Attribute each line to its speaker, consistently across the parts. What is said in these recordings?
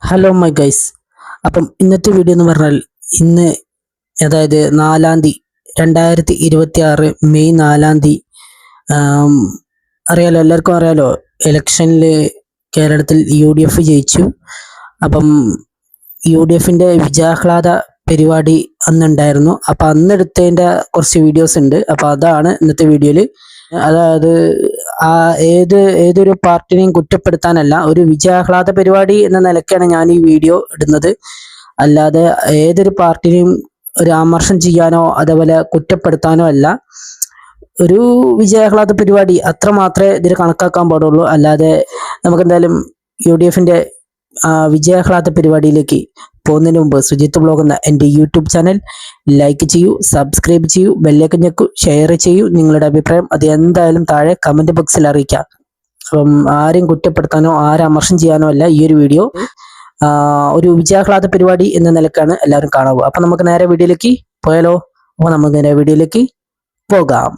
Speaker 1: Hello my guys. അപ്പം ഇന്നത്തെ video എന്ന് പറഞ്ഞാൽ ഇന്ന് അതായത് 4-ാം തീയതി 2026 മെയ് 4-ാം തീയതി അറിയാലോ, എല്ലാവർക്കും അറിയാലോ, ഇലക്ഷനിൽ കേരളത്തിൽ UDF ജയിച്ചു. അപ്പം UDFിൻ്റെ വിജയാഹ്ലാദ പരിപാടി അന്നുണ്ടായിരുന്നു. അപ്പം അന്നെടുത്തതിൻ്റെ കുറച്ച് വീഡിയോസ് ഉണ്ട്. അപ്പം അതാണ് ഇന്നത്തെ വീഡിയോയിൽ. അതായത് ഏതൊരു പാർട്ടിനെയും കുറ്റപ്പെടുത്താനല്ല, ഒരു വിജയാഹ്ലാദ പരിപാടി എന്ന നിലയ്ക്കാണ് ഞാൻ ഈ വീഡിയോ ഇടുന്നത്. അല്ലാതെ ഏതൊരു പാർട്ടിനെയും ഒരു ആമർശം ചെയ്യാനോ അതേപോലെ കുറ്റപ്പെടുത്താനോ അല്ല. ഒരു വിജയാഹ്ലാദ പരിപാടി അത്ര മാത്രമേ ഇതിൽ കണക്കാക്കാൻ പാടുള്ളൂ. അല്ലാതെ നമുക്കെന്തായാലും UDFിൻ്റെ വിജയാഹ്ലാദ പരിപാടിയിലേക്ക് പോകുന്നതിന് മുമ്പ് സുജിത്ത് വ്ലോഗ് എന്ന എൻ്റെ യൂട്യൂബ് ചാനൽ ലൈക്ക് ചെയ്യൂ, സബ്സ്ക്രൈബ് ചെയ്യൂ, ബെല്ലൈക്കൺ ഞെക്കൂ, ഷെയർ ചെയ്യൂ. നിങ്ങളുടെ അഭിപ്രായം അത് എന്തായാലും താഴെ കമൻറ്റ് ബോക്സിൽ അറിയിക്കാം. അപ്പം ആരെയും കുറ്റപ്പെടുത്താനോ ആരും അമർഷം ചെയ്യാനോ അല്ല ഈ ഒരു വീഡിയോ. ഒരു വിജയാഹ്ലാദ പരിപാടി എന്ന നിലക്കാണ് എല്ലാവരും കാണാവൂ. അപ്പം നമുക്ക് നേരെ വീഡിയോയിലേക്ക് പോയാലോ? അപ്പോൾ നമുക്ക് നേരെ വീഡിയോയിലേക്ക് പോകാം.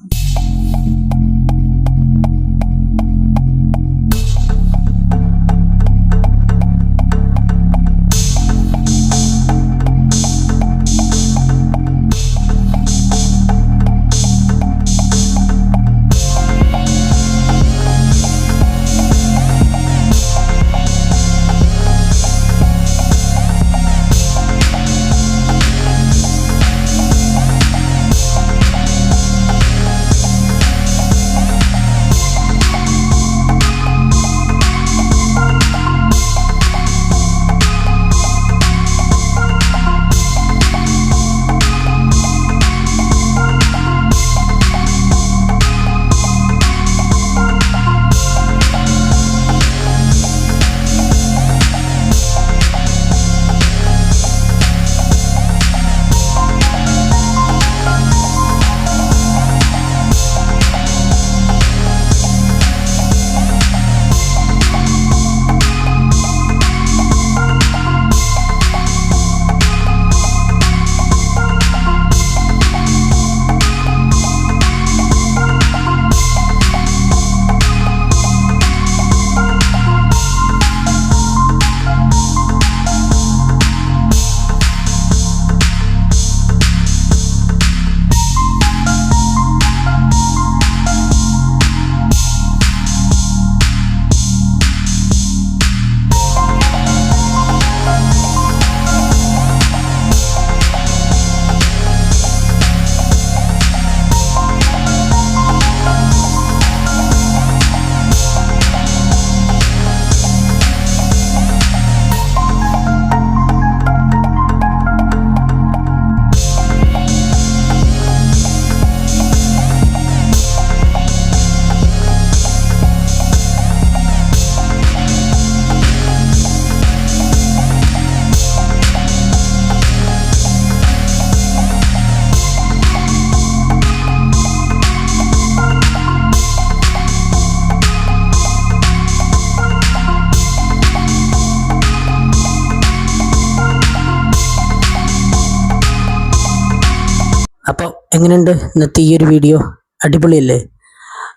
Speaker 1: അപ്പോൾ എങ്ങനെയുണ്ട് ഇന്നത്തെ ഈ ഒരു വീഡിയോ? അടിപൊളിയല്ലേ?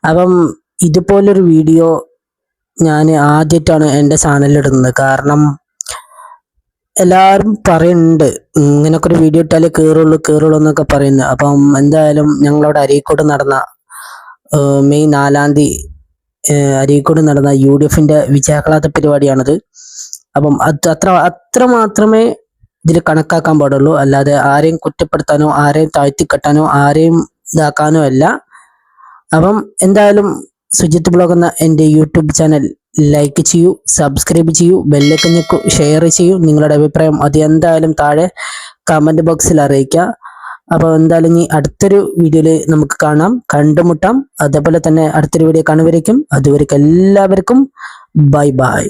Speaker 1: അപ്പം ഇതുപോലൊരു വീഡിയോ ഞാൻ ആദ്യമായിട്ടാണ് എൻ്റെ ചാനലിലിടുന്നത്. കാരണം എല്ലാവരും പറയുന്നുണ്ട് ഇങ്ങനൊക്കെ ഒരു വീഡിയോ ഇട്ടാലേ കയറുള്ളൂ എന്നൊക്കെ പറയുന്നത്. അപ്പം എന്തായാലും ഞങ്ങളവിടെ അരീക്കോട് നടന്ന മെയ് 4-ാം തീയതി അരീക്കോട് നടന്ന UDFിൻ്റെ വിജയാഹ്ലാദ പരിപാടിയാണത്. അപ്പം അത്ര മാത്രമേ ഇതിൽ കണക്കാക്കാൻ പാടുള്ളൂ. അല്ലാതെ ആരെയും കുറ്റപ്പെടുത്താനോ ആരെയും താഴ്ത്തിക്കെട്ടാനോ ആരെയും ഇതാക്കാനോ അല്ല. അപ്പം എന്തായാലും സുജിത്ത് വ്ലോഗ് എന്ന എൻ്റെ യൂട്യൂബ് ചാനൽ ലൈക്ക് ചെയ്യൂ, സബ്സ്ക്രൈബ് ചെയ്യൂ, ബെല്ലൈക്കൺ ഞെക്കൂ, ഷെയർ ചെയ്യൂ. നിങ്ങളുടെ അഭിപ്രായം അത് എന്തായാലും താഴെ കമൻറ്റ് ബോക്സിൽ അറിയിക്കുക. അപ്പോൾ എന്തായാലും ഇനി അടുത്തൊരു വീഡിയോയിൽ നമുക്ക് കണ്ടുമുട്ടാം. അതേപോലെ തന്നെ അടുത്തൊരു വീഡിയോ കാണുവരേക്കും. അതുവരേക്കും എല്ലാവർക്കും ബൈ ബൈ.